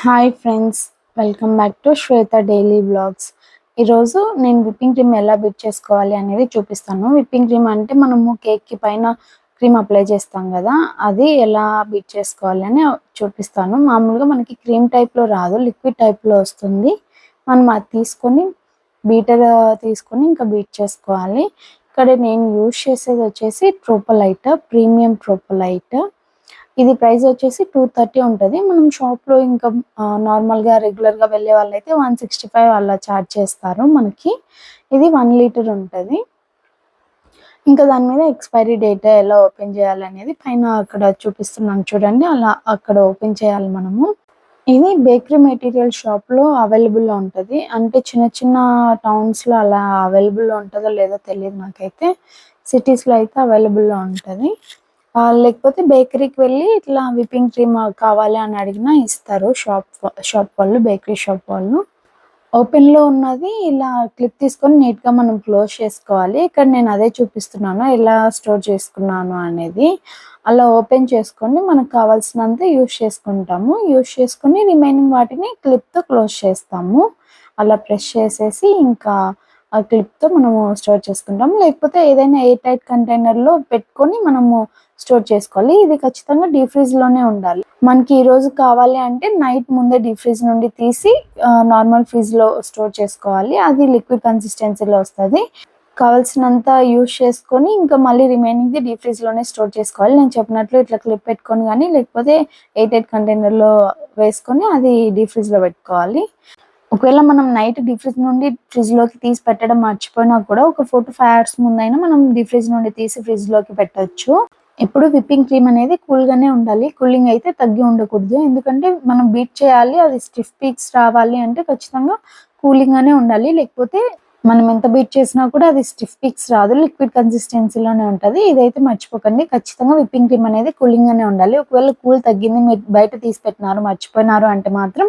Hi friends, welcome back to Shweta daily blogs. ఈరోజు నేను whipping cream ఎలా బీట్ చేసుకోవాలి అనేది చూపిస్తాను. విప్పింగ్ క్రీమ్ అంటే మనము కేక్కి పైన క్రీమ్ అప్లై చేస్తాం కదా, అది ఎలా బీట్ చేసుకోవాలి అని చూపిస్తాను. మామూలుగా మనకి క్రీమ్ టైప్లో రాదు, లిక్విడ్ టైప్లో వస్తుంది. మనం అది తీసుకొని బీటర్ తీసుకొని ఇంకా బీట్ చేసుకోవాలి. ఇక్కడ నేను యూజ్ చేసేది వచ్చేసి ట్రోపోలైట్, ప్రీమియం ట్రోపోలైట్. ఇది ప్రైస్ వచ్చేసి 230 ఉంటుంది. మనం షాప్లో ఇంకా నార్మల్గా రెగ్యులర్గా వెళ్ళే వాళ్ళైతే 165 అలా ఛార్జ్ చేస్తారు మనకి. ఇది 1 లీటర్ ఉంటుంది. ఇంకా దాని మీద ఎక్స్పైరీ డేట్ ఎలా ఓపెన్ చేయాలి అనేది పైన అక్కడ చూపిస్తున్నాను చూడండి, అలా అక్కడ ఓపెన్ చేయాలి మనము. ఇది బేకరీ మెటీరియల్ షాప్లో అవైలబుల్లో ఉంటుంది. అంటే చిన్న చిన్న టౌన్స్లో అలా అవైలబుల్లో ఉంటుందో లేదో తెలియదు నాకైతే. సిటీస్లో అయితే అవైలబుల్లో ఉంటుంది. లేకపోతే బేకరీకి వెళ్ళి ఇట్లా విప్పింగ్ క్రీమ్ కావాలి అని అడిగినా ఇస్తారు షాప్ వాళ్ళు, బేకరీ షాప్ వాళ్ళు. ఓపెన్లో ఉన్నది ఇలా క్లిప్ తీసుకొని నీట్గా మనం క్లోజ్ చేసుకోవాలి. ఇక్కడ నేను అదే చూపిస్తున్నాను ఎలా స్టోర్ చేసుకున్నాను అనేది. అలా ఓపెన్ చేసుకొని మనకు కావాల్సినంత యూజ్ చేసుకొని రిమైనింగ్ వాటిని క్లిప్తో క్లోజ్ చేస్తాము. అలా ప్రెస్ చేసేసి ఇంకా ఆ క్లిప్తో మనము స్టోర్ చేసుకుంటాము. లేకపోతే ఏదైనా ఎయిర్ టైట్ కంటైనర్లో పెట్టుకొని మనము స్టోర్ చేసుకోవాలి. ఇది ఖచ్చితంగా డీప్ ఫ్రిడ్జ్లోనే ఉండాలి. మనకి ఈ రోజు కావాలి అంటే నైట్ ముందే డీప్ ఫ్రిడ్జ్ నుండి తీసి నార్మల్ ఫ్రిడ్జ్లో స్టోర్ చేసుకోవాలి. అది లిక్విడ్ కన్సిస్టెన్సీలో వస్తుంది. కావాల్సినంత యూజ్ చేసుకొని ఇంకా మళ్ళీ రిమైనింగ్ది డీప్ ఫ్రిడ్జ్లోనే స్టోర్ చేసుకోవాలి. నేను చెప్పినట్లు ఇట్లా క్లిప్ పెట్టుకొని కానీ లేకపోతే ఎయిర్ టైట్ కంటైనర్లో వేసుకొని అది డీప్ ఫ్రిడ్జ్లో పెట్టుకోవాలి. ఒకవేళ మనం నైట్ డీప్ ఫ్రిడ్జ్ నుండి ఫ్రిడ్జ్లోకి తీసి పెట్టడం మర్చిపోయినా కూడా ఒక 4 to 5 hours ముందైనా మనం డీప్ ఫ్రిడ్జ్ నుండి తీసి ఫ్రిడ్జ్లోకి పెట్టచ్చు. ఎప్పుడు విప్పింగ్ క్రీమ్ అనేది కూల్గానే ఉండాలి, కూలింగ్ అయితే తగ్గి ఉండకూడదు. ఎందుకంటే మనం బీట్ చేయాలి, అది స్టిఫ్ పీక్స్ రావాలి అంటే ఖచ్చితంగా కూలింగ్గానే ఉండాలి. లేకపోతే మనం ఎంత బీట్ చేసినా కూడా అది స్టిఫ్ పీక్స్ రాదు, లిక్విడ్ కన్సిస్టెన్సీలోనే ఉంటుంది. ఇదైతే మర్చిపోకండి, ఖచ్చితంగా విప్పింగ్ క్రీమ్ అనేది కూలింగ్గానే ఉండాలి. ఒకవేళ కూల్ తగ్గింది, మీరు బయట తీసి పెట్టినారు మర్చిపోయినారు అంటే మాత్రం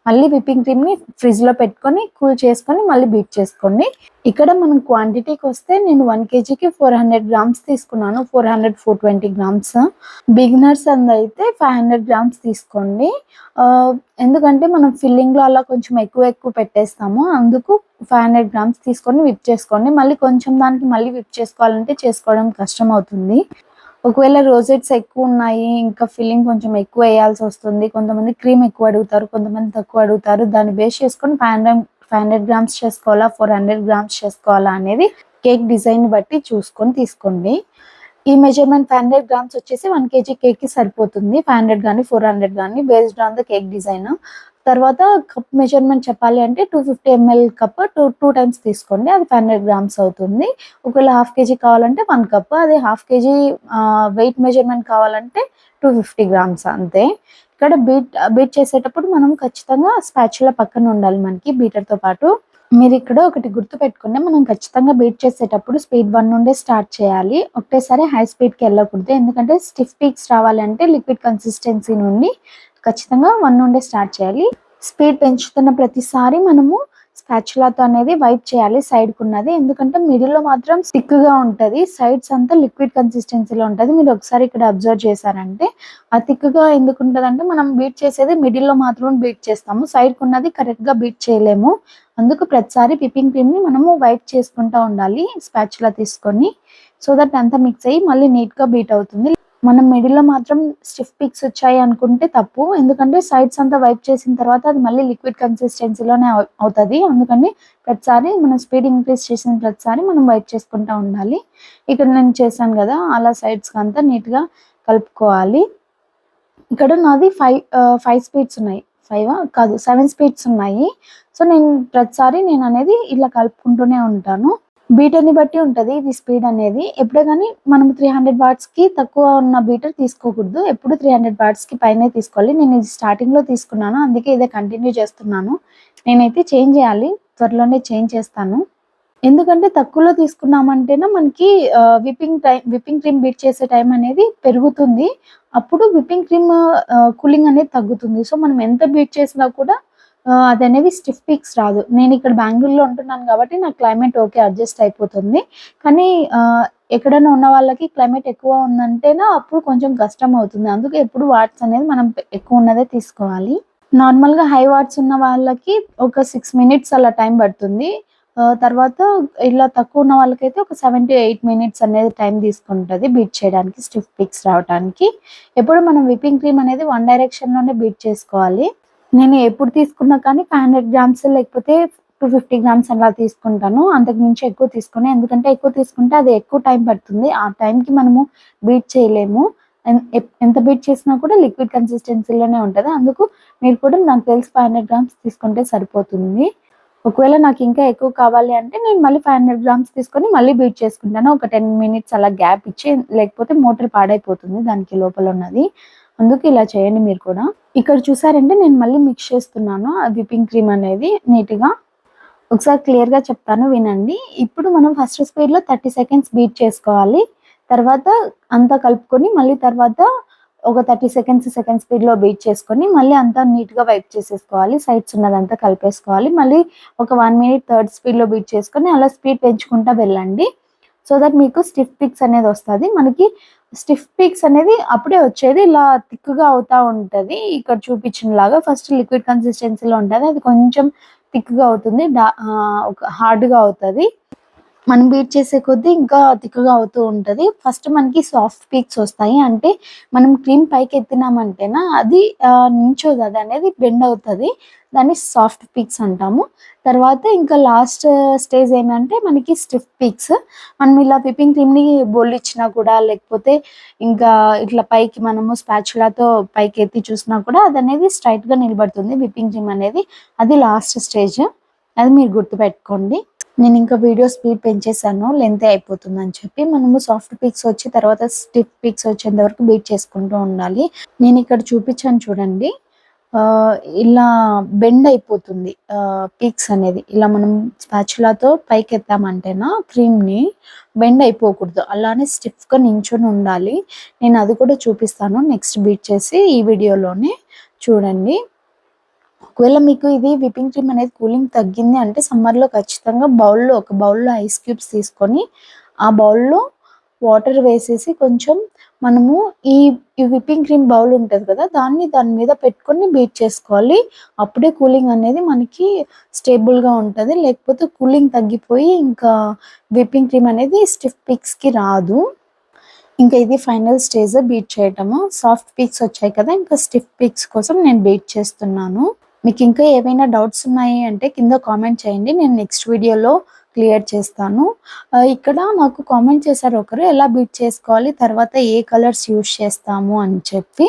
మళ్ళీ విప్పింగ్ క్రీమ్ని ఫ్రిడ్జ్లో పెట్టుకొని కూల్ చేసుకొని మళ్ళీ బీట్ చేసుకోండి. ఇక్కడ మనం క్వాంటిటీకి వస్తే నేను 1 kgకి 400 grams తీసుకున్నాను, 420 grams. బిగినర్స్ అయితే 500 grams తీసుకోండి. ఎందుకంటే మనం ఫిల్లింగ్లో అలా కొంచెం ఎక్కువ పెట్టేస్తాము, అందుకు 500 grams తీసుకొని విప్ చేసుకోండి. మళ్ళీ కొంచెం దానికి మళ్ళీ విప్ చేసుకోవాలంటే చేసుకోవడం కష్టం అవుతుంది. ఒకవేళ రోజెట్స్ ఎక్కువ ఉన్నాయి, ఇంకా ఫిల్లింగ్ కొంచెం ఎక్కువ వేయాల్సి వస్తుంది, కొంతమంది క్రీమ్ ఎక్కువ అడుగుతారు, కొంతమంది తక్కువ అడుగుతారు. దాన్ని బేస్ చేసుకొని 500 grams చేసుకోవాలా, 400 grams చేసుకోవాలా అనేది కేక్ డిజైన్ బట్టి చూసుకొని తీసుకోండి. ఈ మెజర్మెంట్ 500 grams వచ్చేసి 1 kg కేక్కి సరిపోతుంది. 500 కానీ 400 కానీ based on the cake design. తర్వాత కప్ మెజర్మెంట్ చెప్పాలి అంటే 250 ml కప్ టూ టైమ్స్ తీసుకోండి, అది 500 grams అవుతుంది. ఒకవేళ 1/2 kg కావాలంటే 1 కప్, అదే 1/2 kg వెయిట్ మెజర్మెంట్ కావాలంటే 250 grams అంతే. ఇక్కడ బీట్ చేసేటప్పుడు మనం ఖచ్చితంగా స్పాచులా పక్కన ఉండాలి మనకి బీటర్తో పాటు. మీరు ఇక్కడ ఒకటి గుర్తు పెట్టుకోండి, మనం ఖచ్చితంగా బీట్ చేసేటప్పుడు స్పీడ్ 1 నుండే స్టార్ట్ చేయాలి. ఒకటేసారి హై స్పీడ్కి వెళ్ళకూడదు, ఎందుకంటే స్టిఫ్ పీక్స్ రావాలంటే లిక్విడ్ కన్సిస్టెన్సీ నుండి ఖచ్చితంగా 1 నుండే స్టార్ట్ చేయాలి. స్పీడ్ పెంచుతున్న ప్రతిసారి మనము స్పాచులాతో అనేది వైప్ చేయాలి సైడ్కి ఉన్నది, ఎందుకంటే మిడిల్లో మాత్రం థిక్గా ఉంటుంది, సైడ్స్ అంతా లిక్విడ్ కన్సిస్టెన్సీలో ఉంటుంది. మీరు ఒకసారి ఇక్కడ అబ్జర్వ్ చేశారంటే ఆ థిక్గా ఎందుకు ఉంటుంది అంటే మనం బీట్ చేసేది మిడిల్లో మాత్రం బీట్ చేస్తాము, సైడ్కి ఉన్నది కరెక్ట్గా బీట్ చేయలేము. అందుకు ప్రతిసారి విప్పింగ్ క్రీమ్ని మనము వైప్ చేసుకుంటూ ఉండాలి స్పాచులా తీసుకొని, సో దట్ అంతా మిక్స్ అయ్యి మళ్ళీ నీట్గా బీట్ అవుతుంది. మనం మిడిల్లో మాత్రం స్టిఫ్ పీక్స్ వచ్చాయి అనుకుంటే తప్పు, ఎందుకంటే సైడ్స్ అంతా వైప్ చేసిన తర్వాత అది మళ్ళీ లిక్విడ్ కన్సిస్టెన్సీలోనే అవుతుంది. అందుకని ప్రతిసారి మనం స్పీడ్ ఇంక్రీజ్ చేసిన ప్రతిసారి మనం వైప్ చేసుకుంటూ ఉండాలి. ఇక్కడ నేను చేశాను కదా, అలా సైడ్స్కి అంతా నీట్గా కలుపుకోవాలి. ఇక్కడ నాది 5 స్పీడ్స్ ఉన్నాయి, 5 కాదు 7 స్పీడ్స్ ఉన్నాయి. సో ప్రతిసారి నేను అనేది ఇలా కలుపుకుంటూనే ఉంటాను. బీటర్ని బట్టి ఉంటుంది ఇది స్పీడ్ అనేది. ఎప్పుడే కానీ మనం 300 wattsకి తక్కువ ఉన్న బీటర్ తీసుకోకూడదు, ఎప్పుడు 300 wattsకి పైనే తీసుకోవాలి. నేను ఇది స్టార్టింగ్లో తీసుకున్నాను, అందుకే ఇదే కంటిన్యూ చేస్తున్నాను. నేనైతే చేంజ్ చేయాలి, త్వరలోనే చేంజ్ చేస్తాను. ఎందుకంటే తక్కువలో తీసుకున్నామంటేనే మనకి విప్పింగ్ క్రీమ్ బీట్ చేసే టైం అనేది పెరుగుతుంది, అప్పుడు విప్పింగ్ క్రీమ్ కూలింగ్ అనేది తగ్గుతుంది. సో మనం ఎంత బీట్ చేసినా కూడా అది అనేది స్టిఫ్ పీక్స్ రాదు. నేను ఇక్కడ బెంగళూరులో ఉంటున్నాను కాబట్టి నాకు క్లైమేట్ ఓకే, అడ్జస్ట్ అయిపోతుంది. కానీ ఎక్కడైనా ఉన్న వాళ్ళకి క్లైమేట్ ఎక్కువ ఉందంటేనే అప్పుడు కొంచెం కష్టం అవుతుంది. అందుకే ఎప్పుడు వాట్స్ అనేది మనం ఎక్కువ ఉన్నదే తీసుకోవాలి. నార్మల్‌గా హై వాట్స్ ఉన్న వాళ్ళకి ఒక 6 మినిట్స్ అలా టైం పడుతుంది. తర్వాత ఇలా తక్కువ ఉన్న వాళ్ళకైతే ఒక 7-8 మినిట్స్ అనేది టైం తీసుకుంటది బీట్ చేయడానికి, స్టిఫ్ పీక్స్ రావటానికి. ఎప్పుడు మనం విప్పింగ్ క్రీమ్ అనేది వన్ డైరెక్షన్‌లోనే బీట్ చేసుకోవాలి. నేను ఎప్పుడు తీసుకున్నా కానీ 500 గ్రామ్స్ లేకపోతే 250 గ్రామ్స్ అలా తీసుకుంటాను. అంతకు మించి ఎక్కువ తీసుకోను. ఎందుకంటే ఎక్కువ తీసుకుంటే అది ఎక్కువ టైం పడుతుంది. ఆ టైంకి మనము బీట్ చేయలేము. ఎంత బీట్ చేసినా కూడా లిక్విడ్ కన్సిస్టెన్సీలోనే ఉంటది. అందుకు మీరు కూడా నాకు తెలిసి 500 గ్రామ్స్ తీసుకుంటే సరిపోతుంది. ఒకవేళ నాకు ఇంకా ఎక్కువ కావాలి అంటే నేను మళ్ళీ 500 గ్రామ్స్ తీసుకొని మళ్ళీ బీట్ చేసుకుంటాను. ఒక 10 మినిట్స్ అలా గ్యాప్ ఇచ్చి, లేకపోతే మోటర్ పాడైపోతుంది దానికి లోపల ఉన్నది. అందుకు ఇలా చేయండి మీరు కూడా. ఇక్కడ చూసారంటే నేను మళ్ళీ మిక్స్ చేస్తున్నాను ఆ విప్పింగ్ క్రీమ్ అనేది నీట్‌గా. ఒకసారి క్లియర్‌గా చెప్తాను వినండి. ఇప్పుడు మనం ఫస్ట్ స్పీడ్‌లో 30 సెకండ్స్ బీట్ చేసుకోవాలి. తర్వాత అంతా కలుపుకొని మళ్ళీ తర్వాత ఒక 30 సెకండ్స్ సెకండ్ స్పీడ్‌లో బీట్ చేసుకొని మళ్ళీ అంతా నీట్‌గా వైప్ చేసేసుకోవాలి. సైడ్స్ ఉన్నదంతా కలిపేసుకోవాలి. మళ్ళీ ఒక 1 మినిట్ థర్డ్ స్పీడ్‌లో బీట్ చేసుకొని అలా స్పీడ్ పెంచుకుంటా వెళ్ళండి. సో దట్ మీకు స్టిఫ్ పిక్స్ అనేది వస్తది. మనకి స్టిఫ్ పిక్స్ అనేది అప్పుడే వచ్చేది ఇలా థిక్‌గా అవుతా ఉంటది. ఇక్కడ చూపించినలాగా ఫస్ట్ లిక్విడ్ కన్సిస్టెన్సీలో ఉంటది. అది కొంచెం థిక్‌గా అవుతుంది. ఒక హార్డ్‌గా అవుతది. మనం బీట్ చేసే కొద్దీ ఇంకా థిక్‌గా అవుతూ ఉంటది. ఫస్ట్ మనకి సాఫ్ట్ పీక్స్ వస్తాయి. అంటే మనం క్రీమ్ పైకెత్తినామంటేనా అది నించోదు. అదనేది బెండ్ అవుతది. దాన్ని సాఫ్ట్ పీక్స్ అంటాము. తర్వాత ఇంకా లాస్ట్ స్టేజ్ ఏమంటే మనకి స్టిఫ్ పీక్స్. మనం ఇలా విప్పింగ్ క్రీమ్‌ని బొర్లిచ్చినా కూడా, లేకపోతే ఇంకా ఇట్లా పైకి మనము స్పాచులాతో పైకెత్తి చూసినా కూడా అదనేది స్ట్రెయిట్‌గా నిలబడుతుంది విప్పింగ్ క్రీమ్ అనేది. అది లాస్ట్ స్టేజ్. అది మీరు గుర్తుపెట్టుకోండి. నేనింకా వీడియో స్పీడ్ పెంచేసాను. లెంతే అయిపోతుందని చెప్పి. మనము సాఫ్ట్ పీక్స్ వచ్చి తర్వాత స్టిఫ్ పీక్స్ వచ్చేంత వరకు బీట్ చేసుకుంటూ ఉండాలి. నేనిక్కడ చూపిచ్చాను చూడండి. ఇలా బెండ్ అయిపోతుంది పీక్స్ అనేది. ఇలా మనం స్పాచులాతో పైకెత్తామంటేనా క్రీమ్‌ని బెండ్ అయిపోకూడదు. అలానే స్టిఫ్‌గా నించొని ఉండాలి. నేను అది కూడా చూపిస్తాను నెక్స్ట్ బీట్ చేసి ఈ వీడియోలోనే చూడండి. ఒకవేళ మీకు ఇది విప్పింగ్ క్రీమ్ అనేది కూలింగ్ తగ్గింది అంటే సమ్మర్‌లో ఖచ్చితంగా ఒక బౌల్‌లో ఐస్ క్యూబ్స్ తీసుకొని, ఆ బౌల్‌లో వాటర్ వేసేసి కొంచెం మనము ఈ ఈ విప్పింగ్ క్రీమ్ బౌల్ ఉంటది కదా! దాని మీద పెట్టుకొని బీట్ చేసుకోవాలి. అప్పుడే కూలింగ్ అనేది మనకి స్టేబుల్‌గా ఉంటది. లేకపోతే కూలింగ్ తగ్గిపోయి ఇంకా విప్పింగ్ క్రీమ్ అనేది స్టిఫ్ పిక్స్‌కి రాదు. ఇంకా ఇది ఫైనల్ స్టేజ్ బీట్ చేయటము. సాఫ్ట్ పీక్స్ వచ్చాయి కదా! ఇంకా స్టిఫ్ పీక్స్ కోసం నేను బీట్ చేస్తున్నాను. మీకింకా ఏవైనా డౌట్స్ ఉన్నాయి అంటే కింద కామెంట్ చేయండి. నేను నెక్స్ట్ వీడియోలో క్లియర్ చేస్తాను. ఇక్కడ నాకు కామెంట్ చేశారు ఒకరు ఎలా బీట్ చేసుకోవాలి, తర్వాత ఏ కలర్స్ యూజ్ చేస్తాము అని చెప్పి.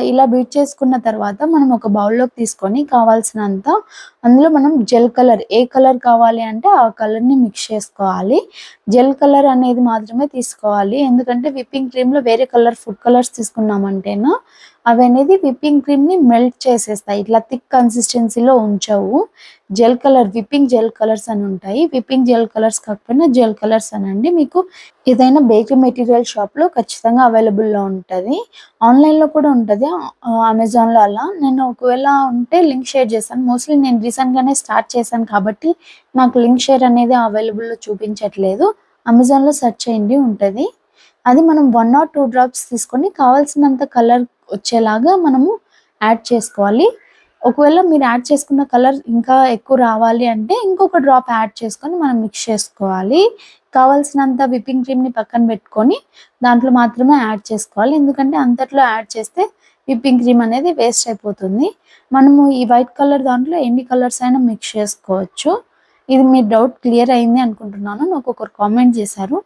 ఇలా బీట్ చేసుకున్న తర్వాత మనం ఒక బౌల్‌లోకి తీసుకొని కావాల్సినంత అందులో మనం జెల్ కలర్ ఏ కలర్ కావాలి అంటే ఆ కలర్‌ని మిక్స్ చేసుకోవాలి. జెల్ కలర్ అనేది మాత్రమే తీసుకోవాలి. ఎందుకంటే విప్పింగ్ క్రీమ్‌లో వేరే ఫుడ్ కలర్స్ తీసుకున్నామంటేనా అవనేది విప్పింగ్ క్రీమ్‌ని మెల్ట్ చేసేస్తాయి. ఇట్లా థిక్ కన్సిస్టెన్సీలో ఉంచవు. విప్పింగ్ జెల్ కలర్స్ అని ఉంటాయి. విప్పింగ్ జెల్ కలర్స్ కాకపోయినా జెల్ కలర్స్ అనండి. మీకు ఏదైనా బేకరీ మెటీరియల్ షాప్‌లో ఖచ్చితంగా అవైలబుల్‌లో ఉంటది. ఆన్‌లైన్‌లో కూడా ఉంటది. అమెజాన్‌లో అలా. నేను ఒకవేళ ఉంటే లింక్ షేర్ చేశాను. మోస్ట్‌లీ నేను రీసెంట్‌గానే స్టార్ట్ చేశాను కాబట్టి నాకు లింక్ షేర్ అనేది అవైలబుల్‌లో చూపించట్లేదు. అమెజాన్‌లో సెర్చ్ చేయండి ఉంటది. అది మనం 1 ఆర్ 2 డ్రాప్స్ తీసుకొని కావాల్సినంత కలర్ వచ్చేలాగా మనము యాడ్ చేసుకోవాలి. ఒకవేళ మీరు యాడ్ చేసుకున్న కలర్ ఇంకా ఎక్కువ రావాలి అంటే ఇంకొక డ్రాప్ యాడ్ చేసుకొని మనం మిక్స్ చేసుకోవాలి. కావాల్సినంత విప్పింగ్ క్రీమ్‌ని పక్కన పెట్టుకొని దాంట్లో మాత్రమే యాడ్ చేసుకోవాలి. ఎందుకంటే అంతట్లో యాడ్ చేస్తే విప్పింగ్ క్రీమ్ అనేది వేస్ట్ అయిపోతుంది. మనము ఈ వైట్ కలర్ దాంట్లో ఎన్ని కలర్స్ అయినా మిక్స్ చేసుకోవచ్చు. ఇది మీ డౌట్ క్లియర్ అయింది అనుకుంటున్నాను. నాకొకరు కామెంట్ చేశారు.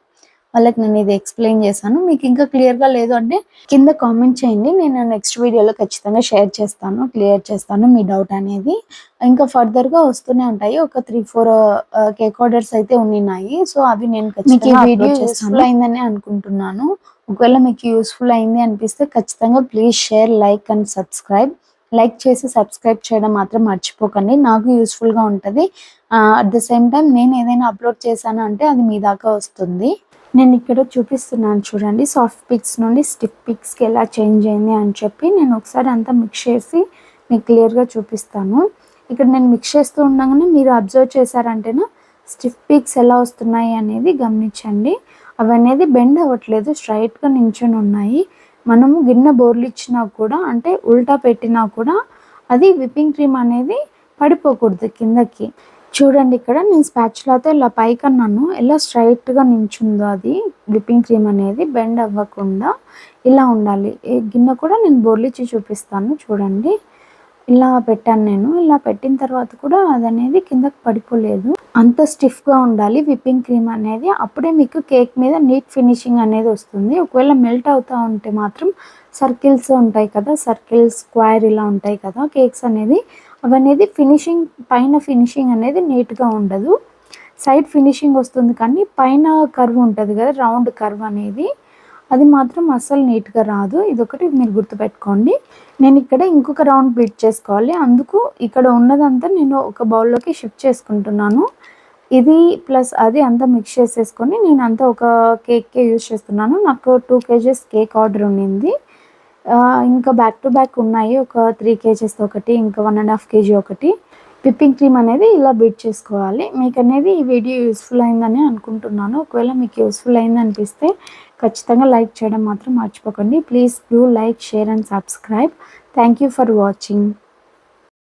వాళ్ళకి నేను ఇది ఎక్స్‌ప్లెయిన్ చేశాను. మీకు ఇంకా క్లియర్‌గా లేదు అంటే కింద కామెంట్ చేయండి. నేను నెక్స్ట్ వీడియోలో ఖచ్చితంగా షేర్ చేస్తాను. క్లియర్ చేస్తాను మీ డౌట్ అనేది. ఇంకా ఫర్దర్‌గా వస్తూనే ఉంటాయి. ఒక 3, 4 కేక్ ఆర్డర్స్ అయితే ఉండిన్నాయి. సో, అవి నేను ఖచ్చితంగా అప్‌లోడ్ చేస్తాను. యూజ్‌ఫుల్ అయిందని అనుకుంటున్నాను. ఒకవేళ మీకు యూజ్‌ఫుల్ అయింది అనిపిస్తే ఖచ్చితంగా please share, like and subscribe. Like చేసి సబ్స్క్రైబ్ చేయడం మాత్రం మర్చిపోకండి. నాకు యూజ్‌ఫుల్‌గా ఉంటది. అట్ ద సేమ్ టైమ్ నేను ఏదైనా అప్‌లోడ్ చేశాను అంటే అది మీ దాకా వస్తుంది. నేనిక్కడ చూపిస్తున్నాను చూడండి. సాఫ్ట్ పిక్స్ నుండి స్టిఫ్ పిక్స్‌కి ఎలా చేంజ్ అయింది అని చెప్పి నేను ఒకసారి అంతా మిక్స్ చేసి మీకు క్లియర్‌గా చూపిస్తాను. ఇక్కడ నేను మిక్స్ చేస్తూ ఉండంగానే మీరు అబ్జర్వ్ చేశారంటేనా స్టిఫ్ పిక్స్ ఎలా వస్తున్నాయి అనేది గమనించండి. అవనేది బెండ్ అవ్వట్లేదు. స్ట్రెయిట్‌గా నించొని ఉన్నాయి. మనము గిన్నె బోర్లిచ్చినా కూడా అంటే ఉల్టా పెట్టినా కూడా అది విప్పింగ్ క్రీమ్ అనేది పడిపోకూడదు కిందకి. చూడండి ఇక్కడ నేను స్పాచులాతో ఇలా పైకన్నాను, ఎలా స్ట్రైట్‌గా నించుందో అది విప్పింగ్ క్రీమ్ అనేది బెండ్ అవ్వకుండా ఇలా ఉండాలి. ఈ గిన్నె కూడా నేను బొర్లిచ్చి చూపిస్తాను చూడండి. ఇలా పెట్టాను నేను. ఇలా పెట్టిన తర్వాత కూడా అదనేది కిందకి పడిపోలేదు. అంత స్టిఫ్‌గా ఉండాలి విప్పింగ్ క్రీమ్ అనేది. అప్పుడే మీకు కేక్ మీద నీట్ ఫినిషింగ్ అనేది వస్తుంది. ఒకవేళ మెల్ట్ అవుతా ఉంటే మాత్రం సర్కిల్స్ ఉంటాయి కదా! సర్కిల్, స్క్వేర్ ఇలా ఉంటాయి కదా కేక్స్ అనేది. అవనేది ఫినిషింగ్, పైన ఫినిషింగ్ అనేది నీట్‌గా ఉండదు. సైడ్ ఫినిషింగ్ వస్తుంది కానీ పైన కర్వ్ ఉంటది కదా! రౌండ్ కర్వ్ అనేది, అది మాత్రం అస్సలు నీట్‌గా రాదు. ఇదొకటి మీరు గుర్తుపెట్టుకోండి. నేనిక్కడ ఇంకొక రౌండ్ బీట్ చేసుకోవాలి. అందుకు ఇక్కడ ఉన్నదంతా నేను ఒక బౌల్‌లోకి షిఫ్ట్ చేసుకుంటున్నాను. ఇది ప్లస్ అది అంతా మిక్స్ చేసేసుకొని నేనంతా ఒక కేక్‌కే యూజ్ చేస్తున్నాను. నాకు 2 కేజెస్ కేక్ ఆర్డర్ ఉండింది. ఇంకా బ్యాక్ టు బ్యాక్ ఉన్నాయి. ఒక 3 కేజెస్ ఒకటి, ఇంకా 1½ కేజీ ఒకటి. విప్పింగ్ క్రీమ్ అనేది ఇలా బీట్ చేసుకోవాలి. మీకనేది ఈ వీడియో యూజ్‌ఫుల్ అయిందని అనుకుంటున్నాను. ఒకవేళ మీకు యూజ్‌ఫుల్ అయిందనిపిస్తే ఖచ్చితంగా లైక్ చేయడం మాత్రం మర్చిపోకండి. Please do like, share and subscribe. Thank you for watching.